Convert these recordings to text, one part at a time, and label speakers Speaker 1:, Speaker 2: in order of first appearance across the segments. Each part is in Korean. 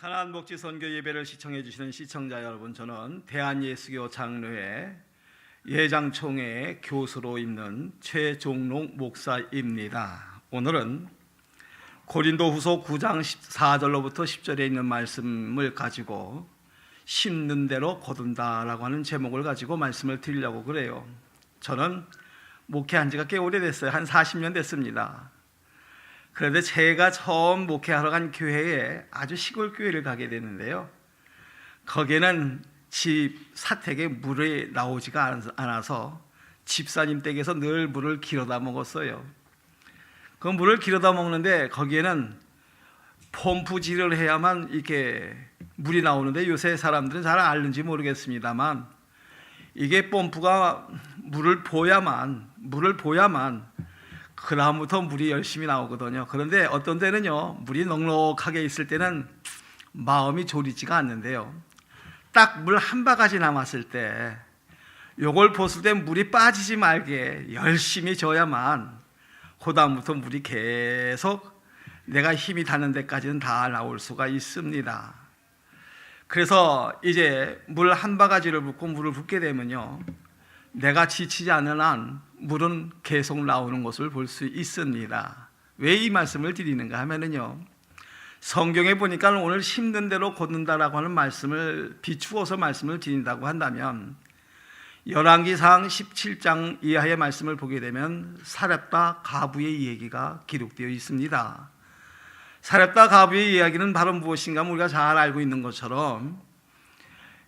Speaker 1: 가나안 목지 선교 예배를 시청해 주시는 시청자 여러분, 저는 대한예수교 장로회 예장총회 교수로 있는 최종록 목사입니다. 오늘은 고린도후서 9장 4절로부터 10절에 있는 말씀을 가지고 심는 대로 거둔다라고 하는 제목을 가지고 말씀을 드리려고 그래요. 저는 목회한 지가 꽤 오래됐어요. 한 40년 됐습니다. 그런데 제가 처음 목회하러 간 교회에 아주 시골 교회를 가게 되는데요, 거기에는 집 사택에 물이 나오지가 않아서 집사님 댁에서 늘 물을 길어다 먹었어요. 그 물을 길어다 먹는데 거기에는 펌프질을 해야만 이렇게 물이 나오는데, 요새 사람들은 잘 알는지 모르겠습니다만 이게 펌프가 물을 보야만 그 다음부터 물이 열심히 나오거든요. 그런데 어떤 때는요, 물이 넉넉하게 있을 때는 마음이 졸이지가 않는데요, 딱 물 한 바가지 남았을 때 요걸 봤을 때 물이 빠지지 말게 열심히 져야만 그 다음부터 물이 계속 내가 힘이 닿는 데까지는 다 나올 수가 있습니다. 그래서 이제 물 한 바가지를 붓고 물을 붓게 되면요, 내가 지치지 않는 한 물은 계속 나오는 것을 볼 수 있습니다. 왜 이 말씀을 드리는가 하면은요, 성경에 보니까 오늘 심는 대로 거둔다라고 하는 말씀을 비추어서 말씀을 드린다고 한다면, 열왕기상 17장 이하의 말씀을 보게 되면 사렙과 가부의 이야기가 기록되어 있습니다. 사렙과 가부의 이야기는 바로 무엇인가 우리가 잘 알고 있는 것처럼,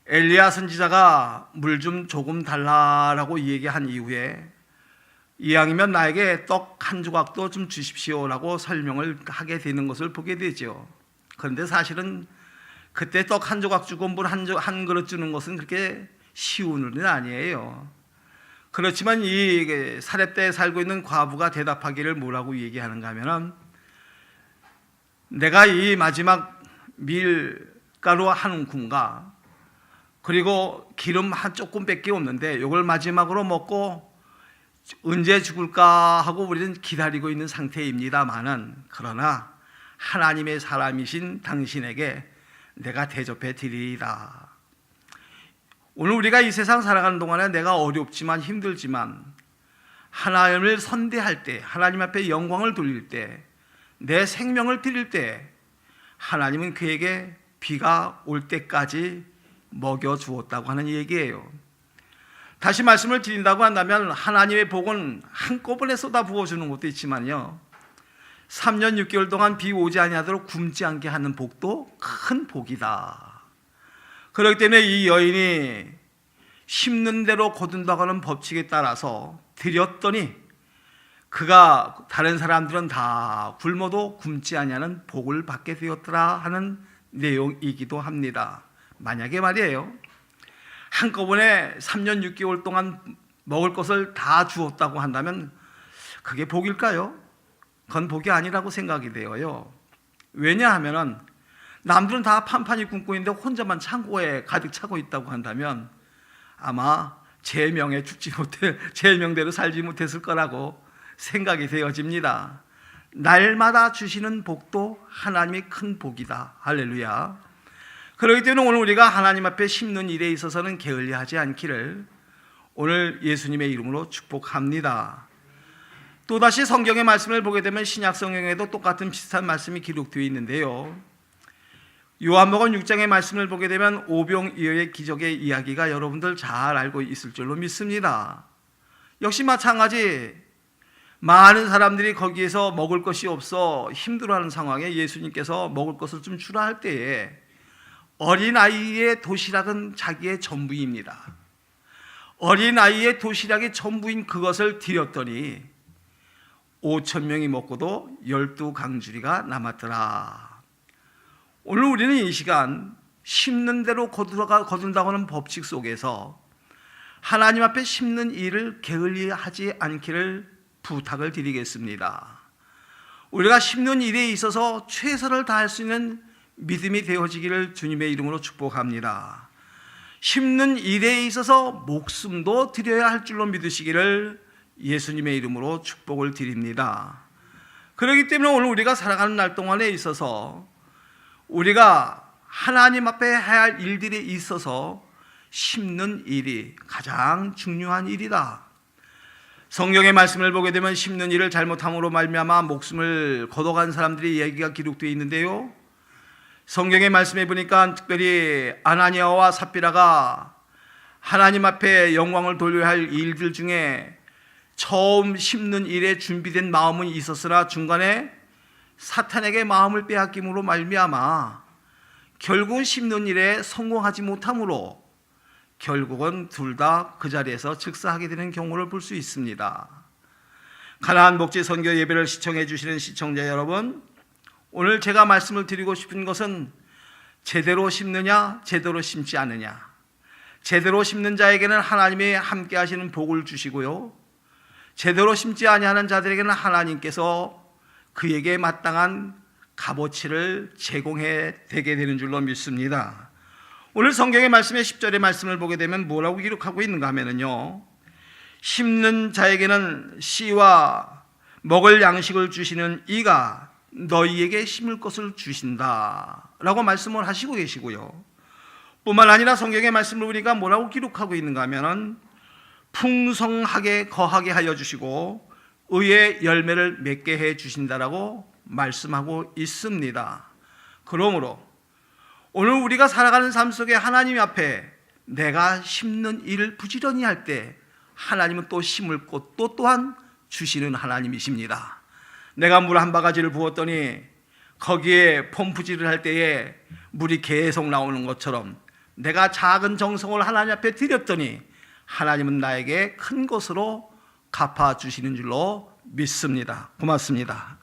Speaker 1: 엘리야 선지자가 물 좀 조금 달라라고 얘기한 이후에 이왕이면 나에게 떡 한 조각도 좀 주십시오라고 설명을 하게 되는 것을 보게 되죠. 그런데 사실은 그때 떡 한 조각 주고 물 한 그릇 주는 것은 그렇게 쉬운 일은 아니에요. 그렇지만 이 사렙대에 살고 있는 과부가 대답하기를 뭐라고 얘기하는가 하면은, 내가 이 마지막 밀가루 한 움큼과 그리고 기름 한 조금밖에 없는데 이걸 마지막으로 먹고 언제 죽을까 하고 우리는 기다리고 있는 상태입니다만은, 그러나 하나님의 사람이신 당신에게 내가 대접해 드리리라. 오늘 우리가 이 세상 살아가는 동안에 내가 어렵지만 힘들지만 하나님을 선대할 때, 하나님 앞에 영광을 돌릴 때, 내 생명을 드릴 때 하나님은 그에게 비가 올 때까지 먹여 주었다고 하는 얘기예요. 다시 말씀을 드린다고 한다면, 하나님의 복은 한꺼번에 쏟아 부어주는 것도 있지만요, 3년 6개월 동안 비 오지 아니하도록 굶지 않게 하는 복도 큰 복이다. 그렇기 때문에 이 여인이 심는 대로 거둔다고 하는 법칙에 따라서 드렸더니 그가 다른 사람들은 다 굶어도 굶지 아니하는 복을 받게 되었더라 하는 내용이기도 합니다. 만약에 말이에요, 한꺼번에 3년 6개월 동안 먹을 것을 다 주었다고 한다면 그게 복일까요? 그건 복이 아니라고 생각이 되어요. 왜냐하면 남들은 다 판판이 굶고 있는데 혼자만 창고에 가득 차고 있다고 한다면 아마 제 명대로 살지 못했을 거라고 생각이 되어집니다. 날마다 주시는 복도 하나님의 큰 복이다. 할렐루야. 그렇기 때문에 오늘 우리가 하나님 앞에 심는 일에 있어서는 게을리하지 않기를 오늘 예수님의 이름으로 축복합니다. 또다시 성경의 말씀을 보게 되면 신약 성경에도 똑같은 비슷한 말씀이 기록되어 있는데요, 요한복음 6장의 말씀을 보게 되면 오병이어의 기적의 이야기가 여러분들 잘 알고 있을 줄로 믿습니다. 역시 마찬가지 많은 사람들이 거기에서 먹을 것이 없어 힘들어하는 상황에 예수님께서 먹을 것을 좀 주라 할 때에 어린아이의 도시락은 자기의 전부입니다. 어린아이의 도시락이 전부인 그것을 드렸더니 5,000명이 먹고도 12강주리가 남았더라. 오늘 우리는 이 시간 심는 대로 거둔다고 하는 법칙 속에서 하나님 앞에 심는 일을 게을리하지 않기를 부탁을 드리겠습니다. 우리가 심는 일에 있어서 최선을 다할 수 있는 믿음이 되어지기를 주님의 이름으로 축복합니다. 심는 일에 있어서 목숨도 드려야 할 줄로 믿으시기를 예수님의 이름으로 축복을 드립니다. 그렇기 때문에 오늘 우리가 살아가는 날 동안에 있어서 우리가 하나님 앞에 해야 할 일들에 있어서 심는 일이 가장 중요한 일이다. 성경의 말씀을 보게 되면 심는 일을 잘못함으로 말미암아 목숨을 거둬간 사람들의 이야기가 기록되어 있는데요, 성경의 말씀에 보니까 특별히 아나니아와 삽비라가 하나님 앞에 영광을 돌려야 할 일들 중에 처음 심는 일에 준비된 마음은 있었으나 중간에 사탄에게 마음을 빼앗김으로 말미암아 결국은 심는 일에 성공하지 못함으로 결국은 둘 다 그 자리에서 즉사하게 되는 경우를 볼 수 있습니다. 가나안 목지 선교 예배를 시청해 주시는 시청자 여러분, 오늘 제가 말씀을 드리고 싶은 것은 제대로 심느냐 제대로 심지 않느냐, 제대로 심는 자에게는 하나님이 함께 하시는 복을 주시고요, 제대로 심지 아니하는 자들에게는 하나님께서 그에게 마땅한 값어치를 제공해 되게 되는 줄로 믿습니다. 오늘 성경의 말씀의 10절의 말씀을 보게 되면 뭐라고 기록하고 있는가 하면요, 심는 자에게는 씨와 먹을 양식을 주시는 이가 너희에게 심을 것을 주신다 라고 말씀을 하시고 계시고요, 뿐만 아니라 성경의 말씀을 보니까 뭐라고 기록하고 있는가 하면 풍성하게 거하게 하여 주시고 의의 열매를 맺게 해 주신다라고 말씀하고 있습니다. 그러므로 오늘 우리가 살아가는 삶 속에 하나님 앞에 내가 심는 일을 부지런히 할 때 하나님은 또 심을 꽃 또 또한 주시는 하나님이십니다. 내가 물 한 바가지를 부었더니 거기에 펌프질을 할 때에 물이 계속 나오는 것처럼 내가 작은 정성을 하나님 앞에 드렸더니 하나님은 나에게 큰 것으로 갚아주시는 줄로 믿습니다. 고맙습니다.